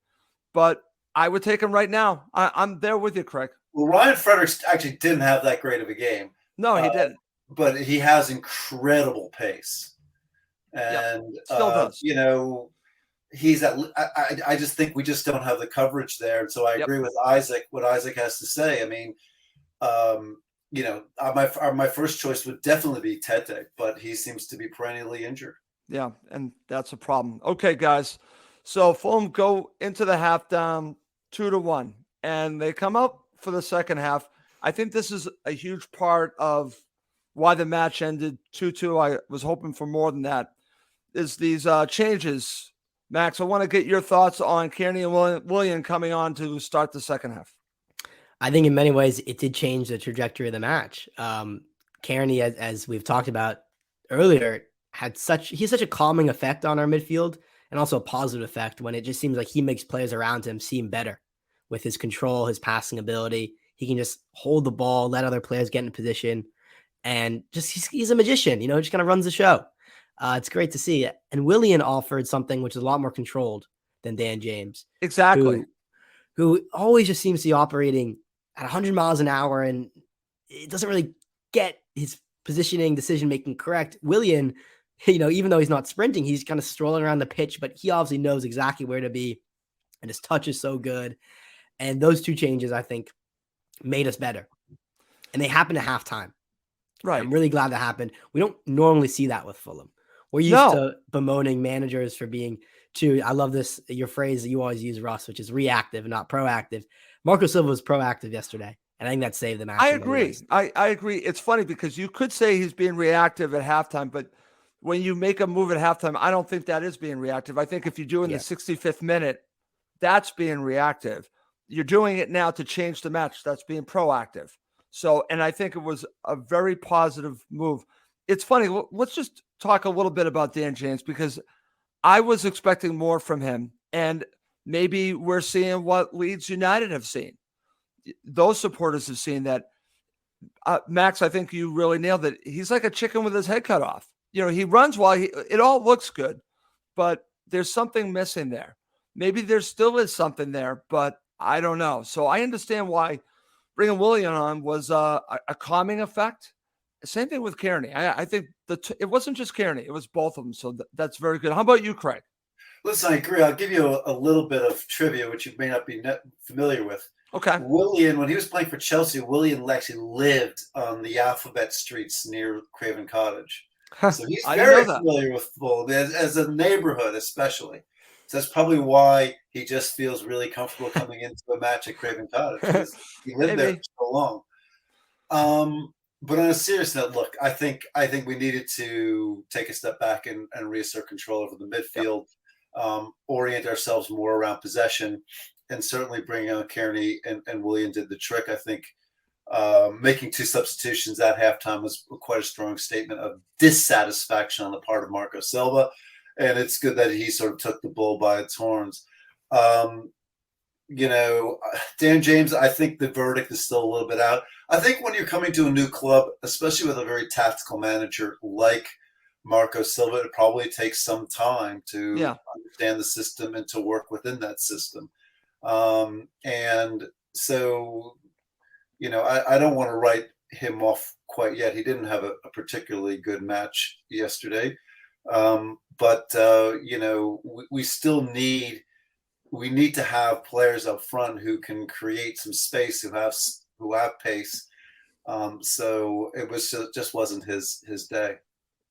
but I would take him right now. I'm there with you, Craig. Well, Ryan Fredericks actually didn't have that great of a game. No, he didn't. But he has incredible pace. And, still does. He's I just think we just don't have the coverage there. And so I agree with Isaac, what Isaac has to say. I mean, my first choice would definitely be Tete, but he seems to be perennially injured. Yeah, and that's a problem. Okay, guys. So Fulham go into the half down 2-1, and they come up for the second half. I think this is a huge part of why the match ended 2-2. I was hoping for more than that. Is these changes. Max, I want to get your thoughts on Kearney and Willian coming on to start the second half. I think in many ways it did change the trajectory of the match. Kearney, as we've talked about earlier, he has such a calming effect on our midfield, and also a positive effect when it just seems like he makes players around him seem better with his control, his passing ability. He can just hold the ball, let other players get in position, and just he's a magician, just kind of runs the show. It's great to see. And Willian offered something which is a lot more controlled than Dan James. Exactly. Who always just seems to be operating at 100 miles an hour, and it doesn't really get his positioning, decision-making correct. Willian, even though he's not sprinting, he's kind of strolling around the pitch, but he obviously knows exactly where to be, and his touch is so good. And those two changes, I think, made us better. And they happened at halftime. Right. I'm really glad that happened. We don't normally see that with Fulham. We're used to bemoaning managers for being too, I love this, your phrase that you always use, Russ, which is reactive and not proactive. Marco Silva was proactive yesterday, and I think that saved the match. I agree. I agree. It's funny because you could say he's being reactive at halftime, but when you make a move at halftime, I don't think that is being reactive. I think if you do in the 65th minute, that's being reactive. You're doing it now to change the match. That's being proactive. So, and I think it was a very positive move. It's funny. Let's just talk a little bit about Dan James, because I was expecting more from him, and maybe we're seeing what Leeds United have seen. Those supporters have seen that. Max, I think you really nailed it. He's like a chicken with his head cut off. He runs while it all looks good, but there's something missing there. Maybe there still is something there, but I don't know. So I understand why bringing Willian on was a calming effect. Same thing with Kearney. I think it wasn't just Kearney. It was both of them. So that's very good. How about you, Craig? Listen, I agree. I'll give you a little bit of trivia, which you may not be familiar with. Okay. Willian, when he was playing for Chelsea, Willian actually lived on the Alphabet Streets near Craven Cottage. So he's very familiar with Fulham, as a neighborhood especially. So that's probably why he just feels really comfortable coming into a match at Craven Cottage, because he lived there for so long. But on a serious note, look, I think we needed to take a step back and reassert control over the midfield, orient ourselves more around possession, and certainly bringing on Kearney and Willian did the trick. I think making two substitutions at halftime was quite a strong statement of dissatisfaction on the part of Marco Silva, and it's good that he sort of took the bull by its horns. Dan James, I think the verdict is still a little bit out. I think when you're coming to a new club, especially with a very tactical manager like Marco Silva, it probably takes some time to understand the system and to work within that system. And so, I don't want to write him off quite yet. He didn't have a particularly good match yesterday. But we still need to have players up front who can create some space, who have pace. So it just wasn't his day.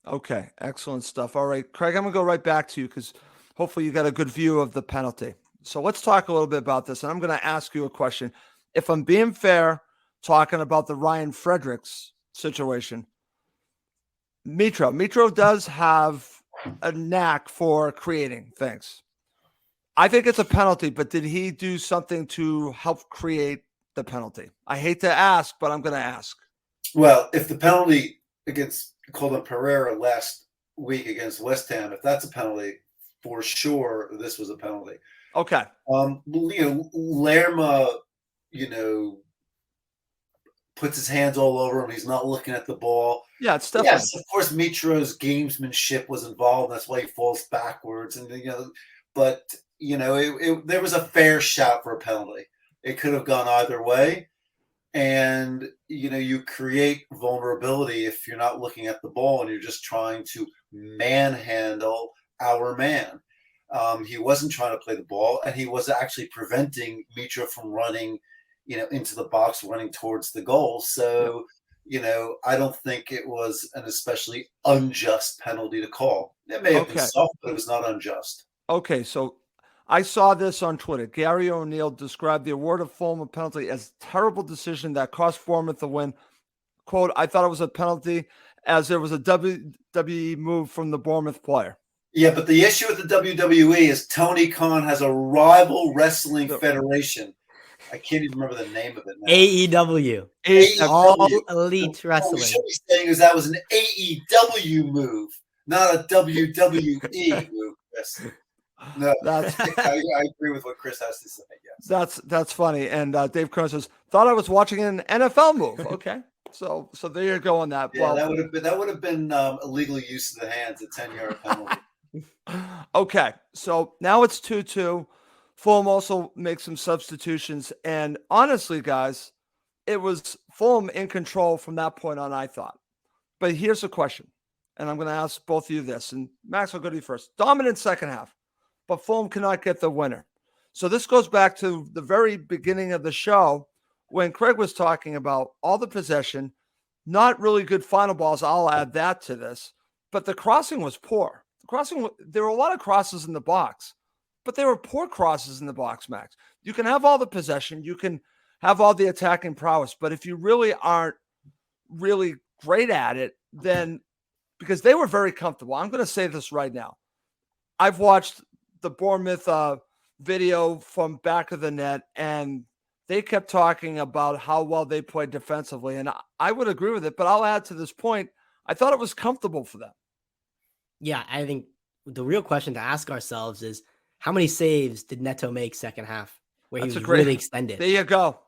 Okay, excellent stuff. All right, Craig, I'm gonna go right back to you because hopefully you got a good view of the penalty. So let's talk a little bit about this, and I'm gonna ask you a question. If I'm being fair, talking about the Ryan Fredericks situation, Mitro does have a knack for creating things. I think it's a penalty, but did he do something to help create the penalty? I hate to ask, but I'm going to ask. Well, if the penalty against Colin Pereira last week against West Ham, if that's a penalty, for sure this was a penalty. Okay. Lerma, puts his hands all over him. He's not looking at the ball. Yeah, it's definitely. Yes, of course, Mitro's gamesmanship was involved. That's why he falls backwards, and but there was a fair shout for a penalty. It could have gone either way, and you create vulnerability if you're not looking at the ball and you're just trying to manhandle our man. He wasn't trying to play the ball, and he was actually preventing Mitro from running into the box, running towards the goal. So, I don't think it was an especially unjust penalty to call. It may have been soft, but it was not unjust. Okay, so I saw this on Twitter. Gary O'Neill described the award of Fulham a penalty as a terrible decision that cost Bournemouth the win. Quote, I thought it was a penalty as there was a WWE move from the Bournemouth player. Yeah, but the issue with the WWE is Tony Khan has a rival wrestling federation. I can't even remember the name of it now. AEW. All Elite Wrestling. What we should be saying is that was an AEW move, not a WWE move, Chris. No, I agree with what Chris has to say. Yes, that's funny. And Dave Kern says, "Thought I was watching an NFL move." Okay, so there you go on that. Yeah, that would have been illegal use of the hands, a 10-yard penalty. Okay, so now it's 2-2. Fulham also makes some substitutions, and honestly, guys, it was Fulham in control from that point on, I thought. But here's the question, and I'm going to ask both of you this, and Max, I'll go to you first. Dominant second half, but Fulham cannot get the winner. So this goes back to the very beginning of the show when Craig was talking about all the possession, not really good final balls. I'll add that to this, but the crossing was poor. There were a lot of crosses in the box, but they were poor crosses in the box, Max. You can have all the possession, you can have all the attacking prowess, but if you really aren't really great at it, then because they were very comfortable. I'm going to say this right now. I've watched the Bournemouth video from back of the net, and they kept talking about how well they played defensively, and I would agree with it, but I'll add to this point. I thought it was comfortable for them. Yeah, I think the real question to ask ourselves is how many saves did Neto make second half where he was really extended? There you go.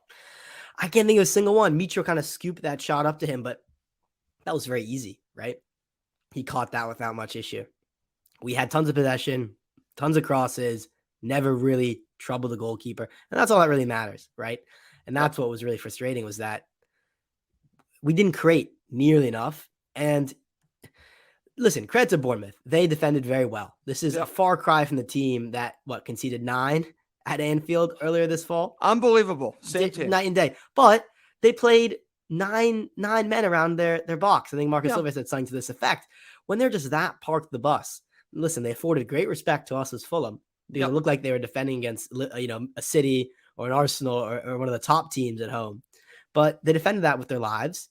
I can't think of a single one. Mitro kind of scooped that shot up to him, but that was very easy, right? He caught that without much issue. We had tons of possession, tons of crosses, never really troubled the goalkeeper. And that's all that really matters, right? And that's what was really frustrating was that we didn't create nearly enough. And listen, credit to Bournemouth. They defended very well. This is a far cry from the team that, conceded 9 at Anfield earlier this fall. Unbelievable. Same team. Night and day. But they played nine men around their box. I think Marcus Silva said something to this effect. When they're just that parked the bus, listen, they afforded great respect to us as Fulham because it looked like they were defending against, a City or an Arsenal or one of the top teams at home. But they defended that with their lives.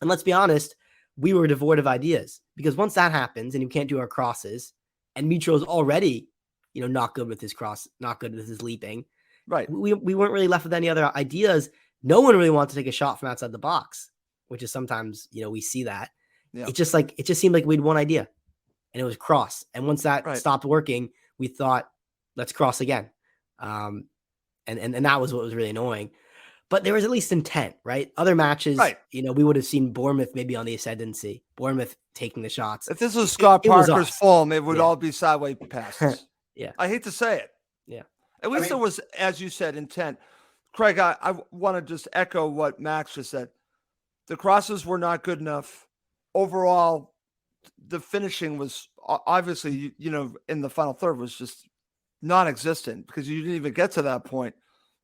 And let's be honest, we were devoid of ideas because once that happens and you can't do our crosses and Mitro is already, not good with his cross, not good with his leaping. Right. We weren't really left with any other ideas. No one really wanted to take a shot from outside the box, which is sometimes, we see that. Yeah. It just seemed like we had one idea and it was cross. And once that stopped working, we thought, let's cross again. And that was what was really annoying. But there was at least intent, right? Other matches, we would have seen Bournemouth maybe on the ascendancy, Bournemouth taking the shots. If this was Scott Parker's Fulham, it would all be sideways passes. Yeah. I hate to say it. Yeah. At least there was, as you said, intent. Craig, I want to just echo what Max just said. The crosses were not good enough. Overall, the finishing was obviously, in the final third was just non-existent because you didn't even get to that point.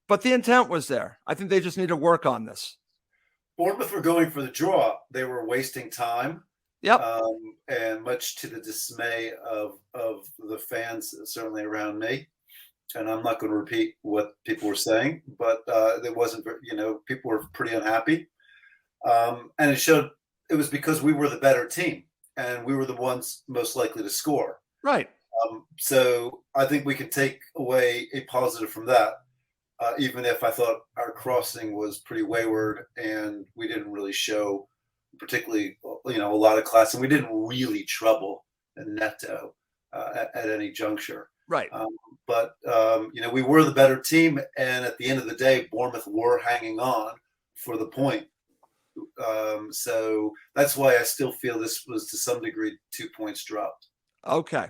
But the intent was there. I think they just need to work on this. Bournemouth were going for the draw. They were wasting time. Yep. And much to the dismay of the fans, certainly around me. And I'm not going to repeat what people were saying, but it wasn't, people were pretty unhappy. And it was because we were the better team and we were the ones most likely to score. Right. So I think we can take away a positive from that. Even if I thought our crossing was pretty wayward and we didn't really show particularly, a lot of class, and we didn't really trouble Neto at any juncture. Right. But we were the better team. And at the end of the day, Bournemouth were hanging on for the point. So that's why I still feel this was to some degree 2 points dropped. Okay.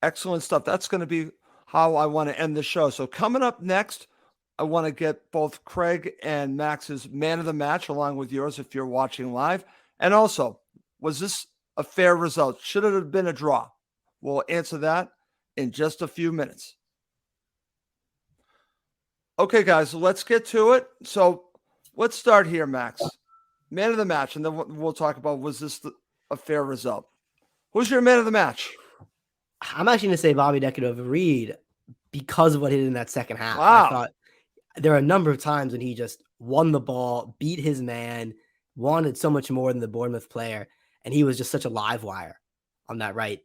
Excellent stuff. That's going to be how I want to end the show. So coming up next, I want to get both Craig and Max's man of the match along with yours if you're watching live. And also, was this a fair result? Should it have been a draw? We'll answer that in just a few minutes. Okay, guys, let's get to it. So let's start here, Max. Man of the match, and then we'll talk about was this a fair result? Who's your man of the match? I'm actually going to say Bobby Decordova-Reid because of what he did in that second half. Wow. I thought there are a number of times when he just won the ball, beat his man, wanted so much more than the Bournemouth player, and he was just such a live wire on that right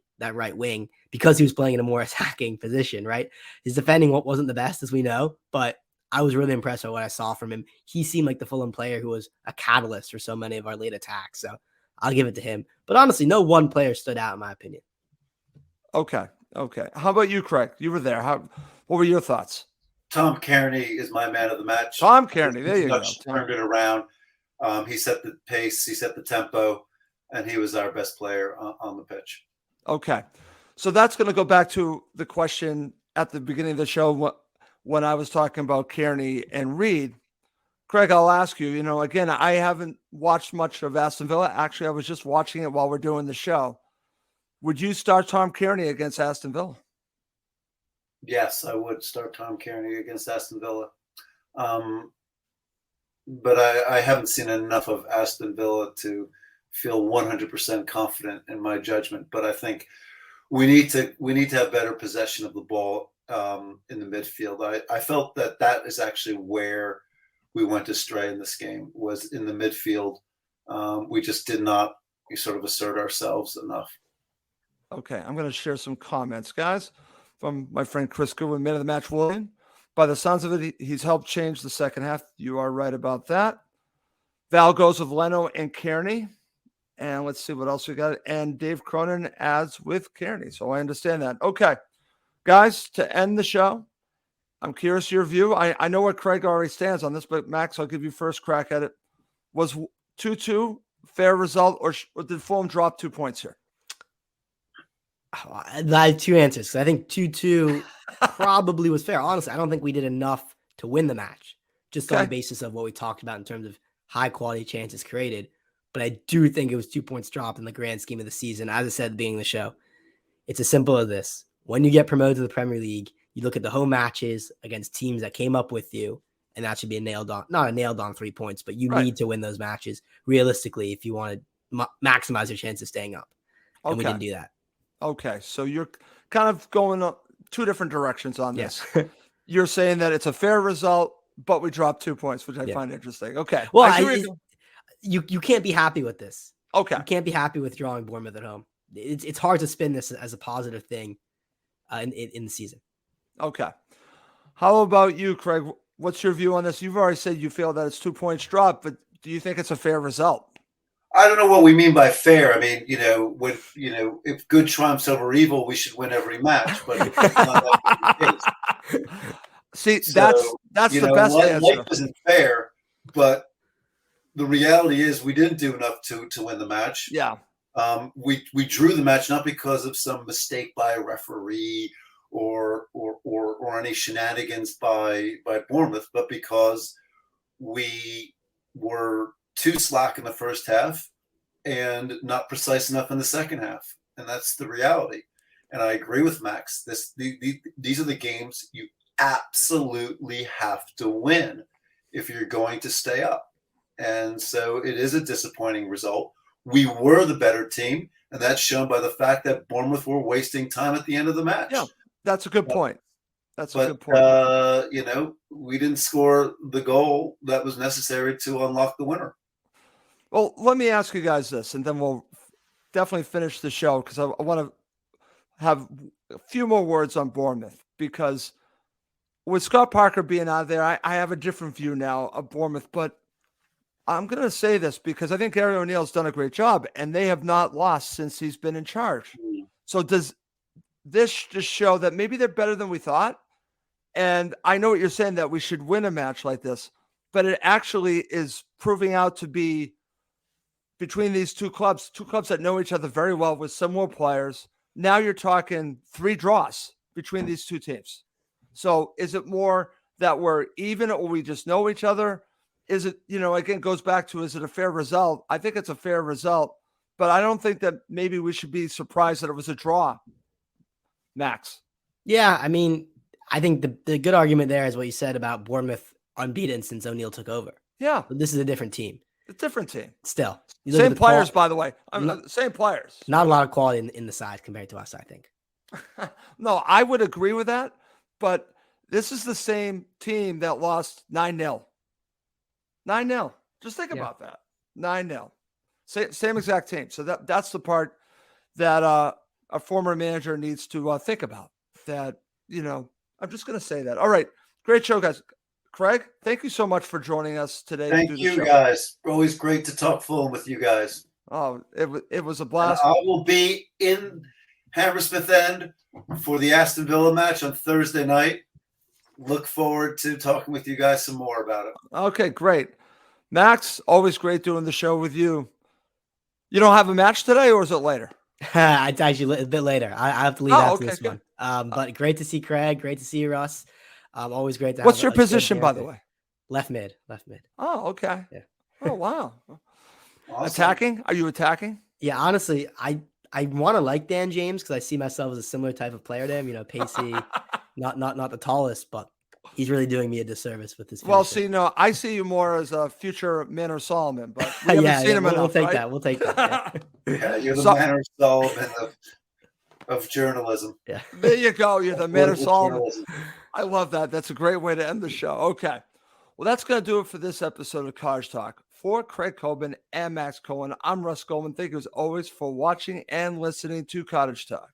wing because he was playing in a more attacking position, right? His defending wasn't the best, as we know, but I was really impressed by what I saw from him. He seemed like the Fulham player who was a catalyst for so many of our late attacks. So I'll give it to him. But honestly, no one player stood out in my opinion. Okay. How about you, Craig? You were there. What were your thoughts? Tom Kearney is my man of the match. Tom Kearney, there you go. Turned it around. He set the pace, he set the tempo, and he was our best player on the pitch. Okay. So that's going to go back to the question at the beginning of the show when I was talking about Kearney and Reed. Craig, I'll ask you, again, I haven't watched much of Aston Villa. Actually, I was just watching it while we're doing the show. Would you start Tom Kearney against Aston Villa? Yes, I would start Tom Kearney against Aston Villa. But I haven't seen enough of Aston Villa to feel 100% confident in my judgment. But I think we need to have better possession of the ball in the midfield. I felt that is actually where we went astray in this game, was in the midfield. We just did not sort of assert ourselves enough. Okay, I'm going to share some comments, guys, from my friend Chris Goodwin, man of the match, William. By the sounds of it, he's helped change the second half. You are right about that. Val goes with Leno and Kearney. And let's see what else we got. And Dave Cronin adds with Kearney. So I understand that. Okay, guys, to end the show, I'm curious your view. I know where Craig already stands on this, but Max, I'll give you first crack at it. Was 2-2 fair result, or did Fulham drop 2 points here? I have two answers. I think 2-2 probably was fair. Honestly, I don't think we did enough to win the match, just on the basis of what we talked about in terms of high quality chances created. But I do think it was 2 points dropped in the grand scheme of the season. As I said at the beginning of the show, it's as simple as this. When you get promoted to the Premier League, you look at the home matches against teams that came up with you, and that should be not a nailed on 3 points, but you need to win those matches realistically if you want to maximize your chance of staying up. And we didn't do that. Okay, so you're kind of going up two different directions on this. Yes. You're saying that it's a fair result, but we dropped 2 points, which I find interesting. Okay. Well, you can't be happy with this. Okay. You can't be happy with drawing Bournemouth at home. It's hard to spin this as a positive thing in the season. Okay. How about you, Craig? What's your view on this? You've already said you feel that it's 2 points dropped, but do you think it's a fair result? I don't know what we mean by fair. I mean, if good triumphs over evil, we should win every match. But it's not that the case. See, that's the best answer. Life isn't fair, but the reality is we didn't do enough to win the match. Yeah. We drew the match not because of some mistake by a referee or any shenanigans by Bournemouth, but because we were too slack in the first half and not precise enough in the second half. And that's the reality. And I agree with Max. These are the games you absolutely have to win if you're going to stay up. And so it is a disappointing result. We were the better team, and that's shown by the fact that Bournemouth were wasting time at the end of the match. Yeah, that's a good point. That's a good point. We didn't score the goal that was necessary to unlock the winner. Well, let me ask you guys this, and then we'll definitely finish the show because I want to have a few more words on Bournemouth, because with Scott Parker being out there, I have a different view now of Bournemouth, but I'm going to say this because I think Gary O'Neill's done a great job, and they have not lost since he's been in charge. So does this just show that maybe they're better than we thought? And I know what you're saying, that we should win a match like this, but it actually is proving out to be, between these two clubs that know each other very well with some more players. Now you're talking 3 draws between these two teams. So is it more that we're even, or we just know each other? Is it, again, goes back to, is it a fair result? I think it's a fair result, but I don't think that maybe we should be surprised that it was a draw. Max. Yeah, I mean, I think the good argument there is what you said about Bournemouth unbeaten since O'Neill took over. Yeah. But this is a different team. A different team. Still. Same players, by the way. Same players. Not a lot of quality in the side compared to us, I think. No, I would agree with that, but this is the same team that lost 9-0. 9-0. Just think about that. 9-0. Same exact team. So that's the part that a former manager needs to think about. That, I'm just going to say that. All right. Great show, guys. Craig, thank you so much for joining us today. Thank you, guys. Always great to talk Fulham with you guys. Oh, it was a And blast. I will be in Hammersmith End for the Aston Villa match on Thursday night. Look forward to talking with you guys some more about it. Okay, great. Max, always great doing the show with you. You don't have a match today, or is it later? It's actually a bit later. I have to leave Oh, after okay, this good. one. But great to see Craig. Great to see you, Russ. Always great to have. What's your a good position, by the banter. way? Left mid. Oh, okay. Yeah. Oh, wow. Awesome. Attacking? Are you attacking? Yeah, honestly, I want to like Dan James because I see myself as a similar type of player to him. You know, pacey, not the tallest, but he's really doing me a disservice with his. Well, finishing. see, no, I see you more as a future Manor Solomon, but we haven't yeah, seen him we'll enough. take right? that. We'll take that. Yeah. Yeah, you're the So- Manor Solomon of journalism. Yeah. There you go. You're the Manor Political Solomon. journalism. I love that. That's a great way to end the show. Okay. Well, that's going to do it for this episode of Cottage Talk. For Craig Coben and Max Cohen, I'm Russ Goldman. Thank you as always for watching and listening to Cottage Talk.